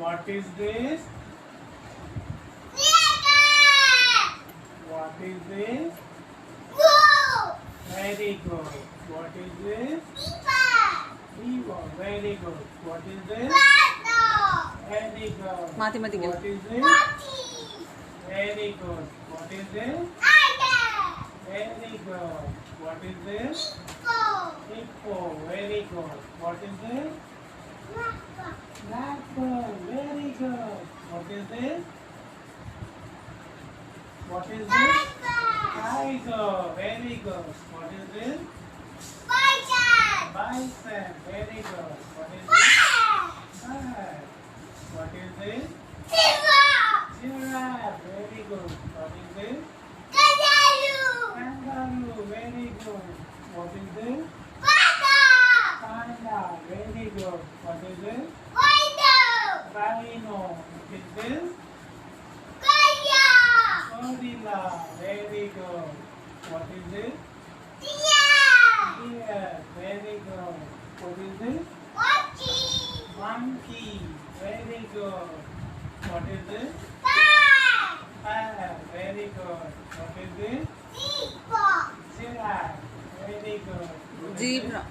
What is this? What is this? Very good. What is this? Zebra. Very good. What is this? Very good. Mathematical. What is this? Very good. What is this? Very good. What is this? Hippo. Very good. What is this? Blackbird. Very good. What is this? What is this? Tiger. Very good. What is this? Bison. Very good. What is this? Bird. What is this? Giraffe. Very good. What is this? Kangaroo. Very good. What is this? Panda. Very good. What is this? Rhino. What is this? Gorilla. Very good. What is this? Deer. Very good. What is this? Monkey. Very good. What is this? Parrot. Very good. What is this? Giraffe. Very good. What is this? Zebra.